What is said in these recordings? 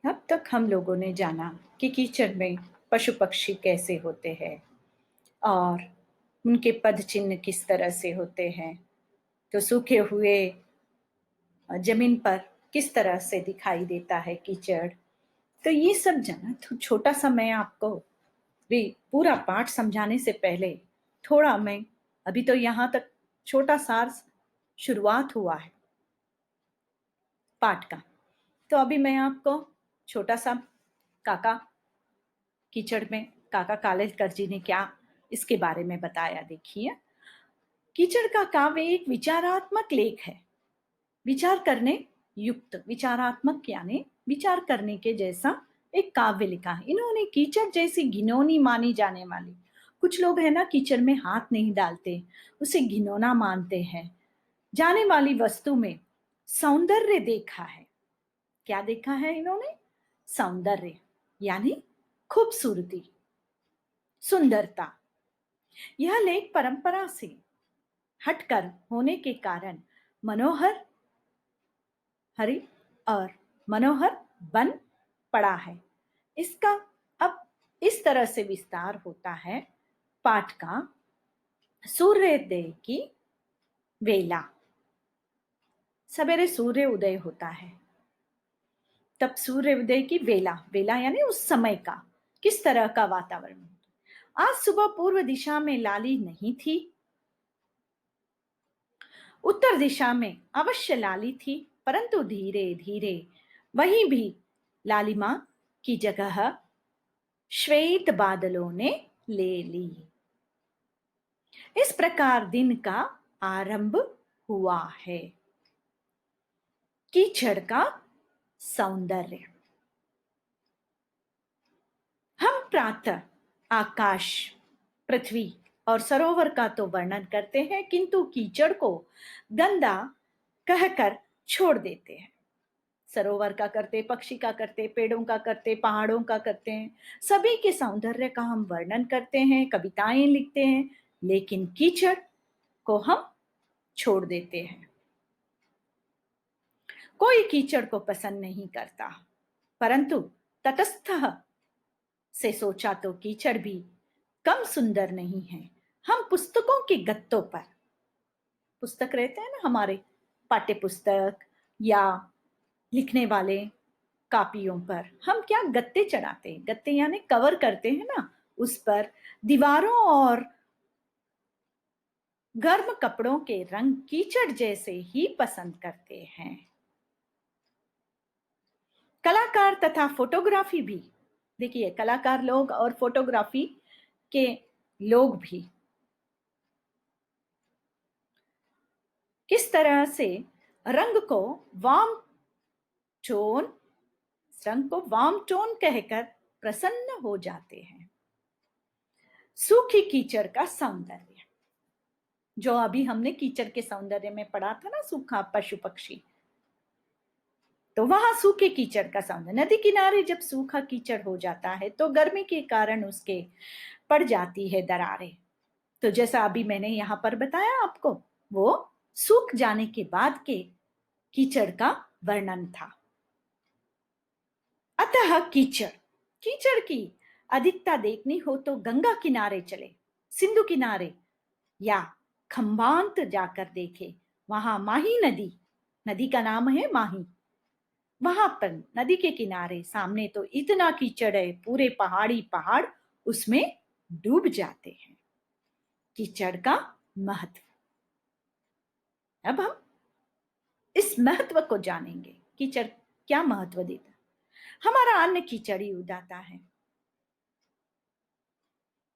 अब तक हम लोगों ने जाना कि कीचड़ में पशु पक्षी कैसे होते हैं और उनके पद चिन्ह किस तरह से होते हैं। तो सूखे हुए जमीन पर किस तरह से दिखाई देता है कीचड़। तो ये सब जाना। तो छोटा सा मैं आपको भी पूरा पाठ समझाने से पहले थोड़ा मैं अभी तो यहाँ तक छोटा सा शुरुआत हुआ है पाठ का। तो अभी मैं आपको छोटा सा काका कीचड़ में काका कालेलकर जी ने क्या इसके बारे में बताया। देखिए, कीचड़ का काव्य एक विचारात्मक लेख है। विचार करने युक्त, विचारात्मक यानी विचार करने के जैसा एक काव्य लिखा है इन्होंने। कीचड़ जैसी घिनौनी मानी जाने वाली, कुछ लोग है ना कीचड़ में हाथ नहीं डालते, उसे घिनौना मानते हैं, जाने वाली वस्तु में सौंदर्य देखा है। क्या देखा है इन्होंने? सौंदर्य यानी खूबसूरती, सुंदरता। यह लेख परंपरा से हटकर होने के कारण मनोहर हरि और मनोहर बन पड़ा है। इसका अब इस तरह से विस्तार होता है पाठ का। सूर्योदय की वेला, सवेरे सूर्य उदय होता है, तब सूर्योदय की वेला, वेला यानी उस समय का किस तरह का वातावरण। आज सुबह पूर्व दिशा में लाली नहीं थी, उत्तर दिशा में अवश्य लाली थी, परंतु धीरे धीरे वहीं भी लालिमा की जगह श्वेत बादलों ने ले ली। इस प्रकार दिन का आरंभ हुआ है। कीचड़ का सौंदर्य। हम प्रातः आकाश, पृथ्वी और सरोवर का तो वर्णन करते हैं, किंतु कीचड़ को गंदा कहकर छोड़ देते हैं। सरोवर का करते, पक्षी का करते, पेड़ों का करते, पहाड़ों का करते हैं, सभी के सौंदर्य का हम वर्णन करते हैं, कविताएं लिखते हैं, लेकिन कीचड़ को हम छोड़ देते हैं। कोई कीचड़ को पसंद नहीं करता, परंतु तटस्थ से सोचा तो कीचड़ भी कम सुंदर नहीं है। हम पुस्तकों के गत्तों पर, पुस्तक रहते हैं ना हमारे, पाठ्य पुस्तक या लिखने वाले कापियों पर हम क्या गत्ते चढ़ाते हैं, गत्ते यानी कवर करते हैं ना, उस पर दीवारों और गर्म कपड़ों के रंग कीचड़ जैसे ही पसंद करते हैं। कलाकार तथा फोटोग्राफी भी, देखिए कलाकार लोग और फोटोग्राफी के लोग भी किस तरह से रंग को वार्म टोन, रंग को वार्म टोन कहकर प्रसन्न हो जाते हैं। सूखी कीचड़ का सौंदर्य, जो अभी हमने कीचड़ के सौंदर्य में पढ़ा था ना, सूखा पशु पक्षी, तो वहां सूखे कीचड़ का सौंदर्य। नदी किनारे जब सूखा कीचड़ हो जाता है तो गर्मी के कारण उसके पड़ जाती है दरारें। तो जैसा अभी मैंने यहां पर बताया आपको, वो सूख जाने के बाद के कीचड़ का वर्णन था। अतः कीचड़, कीचड़ की अधिकता देखनी हो तो गंगा किनारे चले, सिंधु किनारे या खंभांत जाकर देखे। वहां माही नदी, नदी का नाम है माही, वहां पर नदी के किनारे सामने तो इतना कीचड़ है, पूरे पहाड़ी पहाड़ उसमें डूब जाते हैं। कीचड़ का महत्व। अब हम इस महत्व को जानेंगे, कीचड़ क्या महत्व देता है। हमारा अन्न कीचड़ ही उगाता है।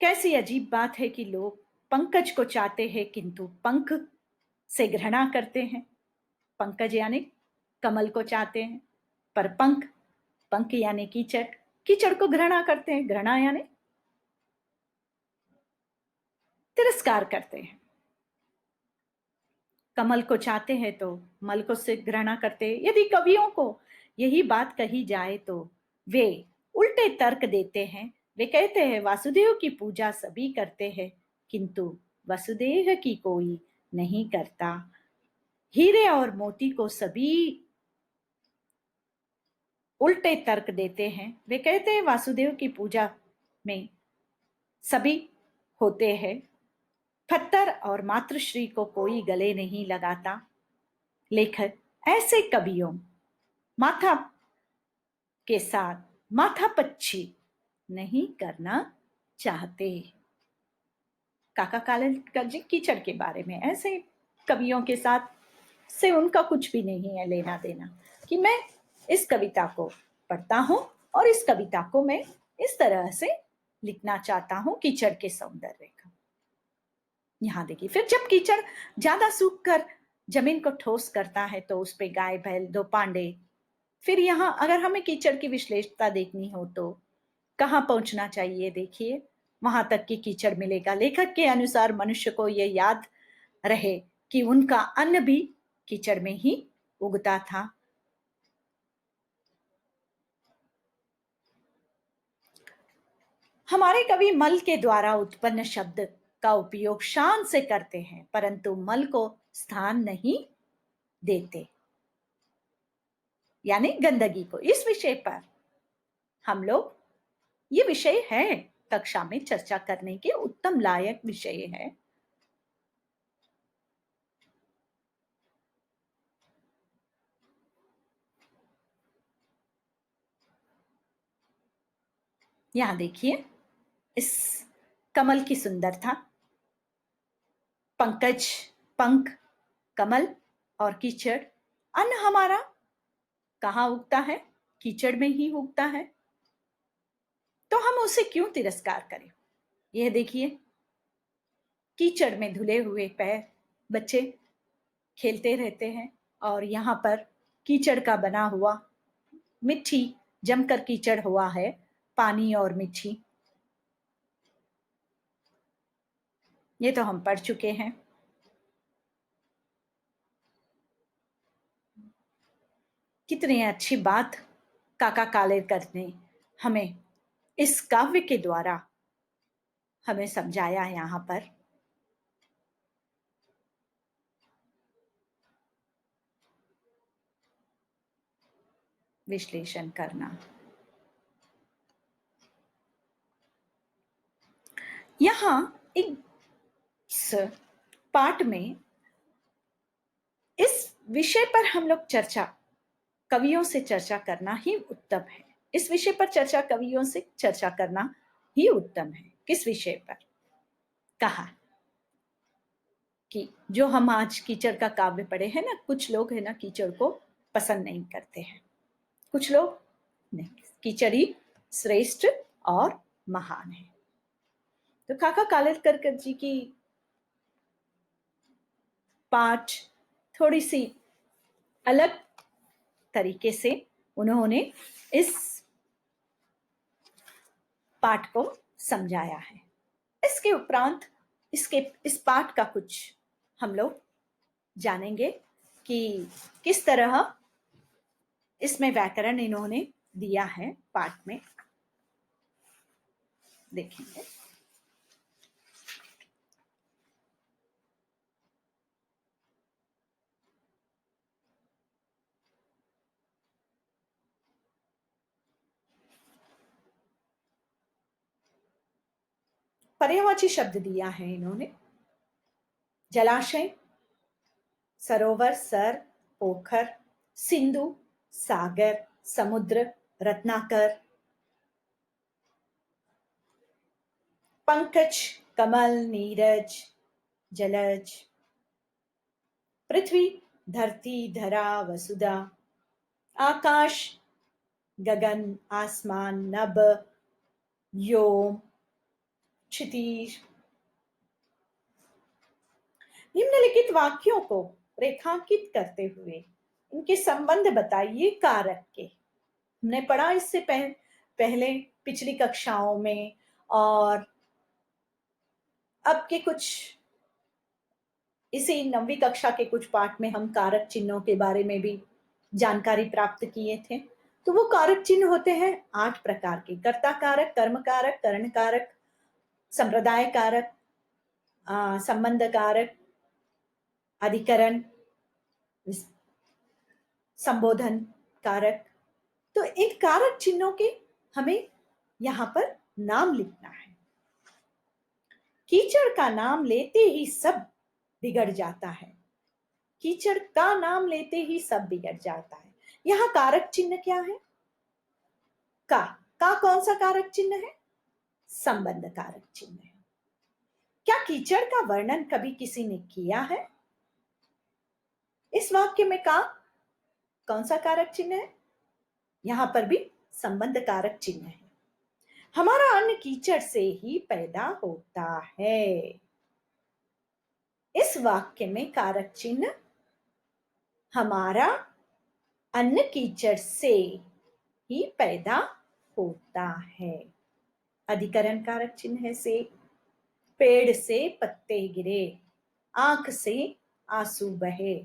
कैसी अजीब बात है कि लोग पंकज को चाहते हैं किंतु पंख से घृणा करते हैं। पंकज यानी कमल को चाहते हैं, पर पंख, पंख यानी कीचड़, कीचड़ को घृणा करते हैं। घृणा यानी तिरस्कार करते हैं। कमल को चाहते हैं तो मल को से घृणा करते हैं। यदि कवियों को यही बात कही जाए तो वे उल्टे तर्क देते हैं। वे कहते हैं वासुदेव की पूजा सभी करते हैं, किंतु वसुदेव की कोई नहीं करता। हीरे और मोती को सभी उल्टे तर्क देते हैं। वे कहते हैं वासुदेव की पूजा में सभी होते हैं, पत्थर और मातृश्री को कोई गले नहीं लगाता। लेखक ऐसे कवियों माथा के साथ माथापच्ची नहीं करना चाहते। काका कालेलकर जी कीचड़ के बारे में ऐसे कवियों के साथ से उनका कुछ भी नहीं है लेना देना, कि मैं इस कविता को पढ़ता हूं और इस कविता को मैं इस तरह से लिखना चाहता हूं कीचड़ के सौंदर्य का। यहां देखिए, फिर जब कीचड़ ज्यादा सूख कर जमीन को ठोस करता है तो उस पे गाय बैल दो पांडे। फिर यहाँ अगर हमें कीचड़ की विश्लेषता देखनी हो तो कहाँ पहुंचना चाहिए, देखिए वहां तक कि कीचड़ मिलेगा। लेखक के अनुसार मनुष्य को यह याद रहे कि उनका अन्न भी कीचड़ में ही उगता था। हमारे कवि मल के द्वारा उत्पन्न शब्द का उपयोग शान से करते हैं, परंतु मल को स्थान नहीं देते, यानी गंदगी को। इस विषय पर हम लोग, ये विषय है कक्षा में चर्चा करने के उत्तम लायक विषय है। यहां देखिए इस कमल की सुंदरता, पंकज, पंख, कमल और कीचड़। अन्न हमारा कहाँ उगता है? कीचड़ में ही उगता है, तो हम उसे क्यों तिरस्कार करें? यह देखिए, कीचड़ में धुले हुए पैर बच्चे खेलते रहते हैं और यहाँ पर कीचड़ का बना हुआ, मिट्टी जमकर कीचड़ हुआ है, पानी और मिट्टी, ये तो हम पढ़ चुके हैं। कितनी अच्छी बात काका कालेलकर ने हमें इस काव्य के द्वारा हमें समझाया। यहाँ पर विश्लेषण करना, यहाँ इस पाठ में इस विषय पर हम लोग चर्चा कवियों से चर्चा करना ही उत्तम है। इस विषय पर चर्चा कवियों से चर्चा करना ही उत्तम है। किस विषय पर? कहा कि जो हम आज कीचड़ का काव्य पढ़े हैं ना, कुछ लोग है ना कीचड़ को पसंद नहीं करते हैं, कुछ लोग नहीं। कीचड़ ही श्रेष्ठ और महान है। तो काका कालेलकर जी की पाठ थोड़ी सी अलग तरीके से उन्होंने इस पाठ को समझाया है। इसके उपरांत इस पाठ का कुछ हम लोग जानेंगे कि किस तरह इसमें व्याकरण इन्होंने दिया है पाठ में, देखेंगे। पर्यायवाची शब्द दिया है इन्होंने। जलाशय, सरोवर, सर, पोखर, सिंधु, सागर, समुद्र, रत्नाकर, पंकज, कमल, नीरज, जलज, पृथ्वी, धरती, धरा, वसुधा, आकाश, गगन, आसमान, नभ, व्योम, क्षितिज। निम्नलिखित वाक्यों को रेखांकित करते हुए इनके संबंध बताइए कारक के। हमने पढ़ा इससे पहले पिछली कक्षाओं में, और अब के कुछ इसी 9वीं कक्षा के कुछ पाठ में हम कारक चिन्हों के बारे में भी जानकारी प्राप्त किए थे। तो वो कारक चिन्ह होते हैं 8 प्रकार के: कर्ता कारक, कर्म कारक, करण कारक, संप्रदाय कारक, संबंध कारक, अधिकरण, संबोधन कारक, तो इन कारक चिन्हों के हमें यहां पर नाम लिखना है। कीचड़ का नाम लेते ही सब बिगड़ जाता है। कीचड़ का नाम लेते ही सब बिगड़ जाता है। यहां कारक चिन्ह क्या है? का। का कौन सा कारक चिन्ह है? संबंध कारक चिन्ह है। क्या कीचड़ का वर्णन कभी किसी ने किया है? इस वाक्य में का कौन सा कारक चिन्ह है? यहां पर भी संबंध कारक चिन्ह है। हमारा अन्न कीचड़ से ही पैदा होता है। इस वाक्य में कारक चिन्ह हमारा अन्न कीचड़ से ही पैदा होता है। अधिकरण कारक चिन्ह है से। पेड़ से पत्ते गिरे, आंख से आंसू बहे।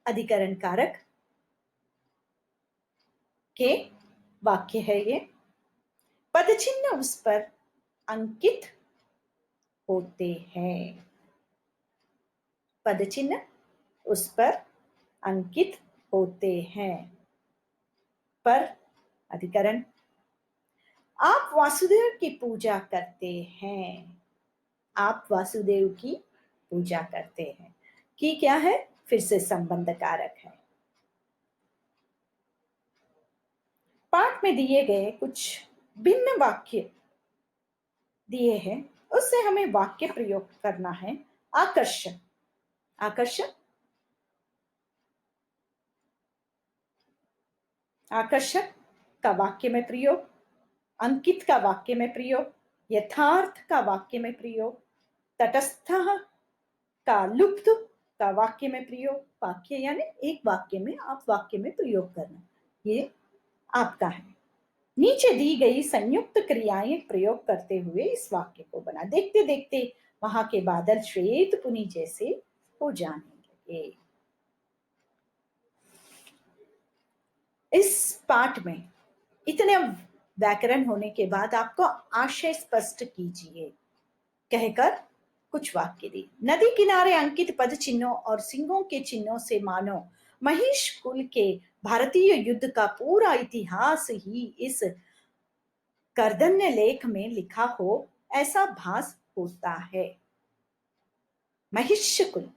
अधिकरण कारक के वाक्य है ये। पदचिन्ह उस पर अंकित होते हैं। पदचिन्ह उस पर अंकित होते हैं। पर अधिकरण। आप वासुदेव की पूजा करते हैं। आप वासुदेव की पूजा करते हैं। की क्या है? फिर से संबंध कारक है। पाठ में दिए गए कुछ भिन्न वाक्य दिए हैं, उससे हमें वाक्य प्रयोग करना है। आकर्षण। आकर्षण। आकर्षक का वाक्य में प्रयोग, अंकित का वाक्य में प्रयोग, यथार्थ का वाक्य में प्रयोग, तटस्थ का लुप्त का वाक्य में प्रयोग। वाक्य यानी एक वाक्य में आप वाक्य में प्रयोग करना, ये आपका है। नीचे दी गई संयुक्त क्रियाएं प्रयोग करते हुए इस वाक्य को बना। देखते देखते वहां के बादल श्वेत पुनी जैसे हो जाने लगे। इस पाठ में इतने व्याकरण होने के बाद आपको आशय स्पष्ट कीजिए कहकर कुछ वाक्य दी। नदी किनारे अंकित पद चिन्हों और सिंहों के चिन्हों से मानो महिष कुल के भारतीय युद्ध का पूरा इतिहास ही इस कर्दन्य लेख में लिखा हो, ऐसा भास होता है। महिष कुल,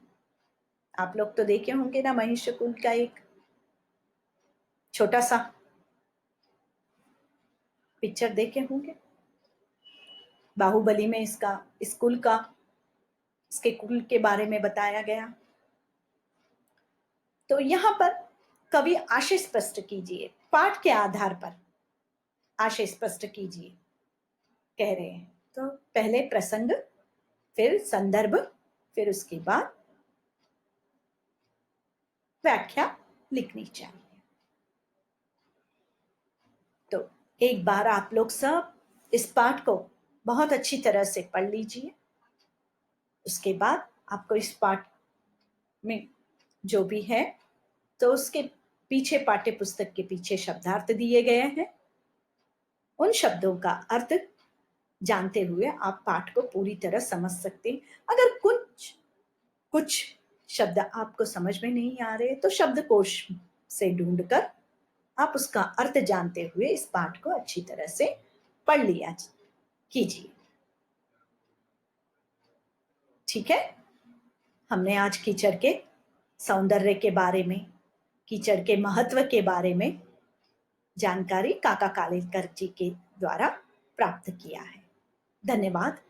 आप लोग तो देखे होंगे ना, महिष कुल का एक छोटा सा पिक्चर देखे होंगे। बाहुबली में इसका स्कूल का, इसके कुल के बारे में बताया गया। तो यहां पर कवि आशय स्पष्ट कीजिए, पाठ के आधार पर आशय स्पष्ट कीजिए कह रहे हैं। तो पहले प्रसंग, फिर संदर्भ, फिर उसके बाद व्याख्या लिखनी चाहिए। तो एक बार आप लोग सब इस पाठ को बहुत अच्छी तरह से पढ़ लीजिए। उसके बाद आपको इस पाठ में जो भी है तो उसके पीछे, पाठ्य पुस्तक के पीछे शब्दार्थ दिए गए हैं। उन शब्दों का अर्थ जानते हुए आप पाठ को पूरी तरह समझ सकते हैं। अगर कुछ कुछ शब्द आपको समझ में नहीं आ रहे तो शब्दकोश से ढूंढकर आप उसका अर्थ जानते हुए इस पाठ को अच्छी तरह से पढ़ लिया कीजिए। ठीक है। हमने आज कीचड़ के सौंदर्य के बारे में, कीचड़ के महत्व के बारे में जानकारी काका कालेलकर जी के द्वारा प्राप्त किया है। धन्यवाद।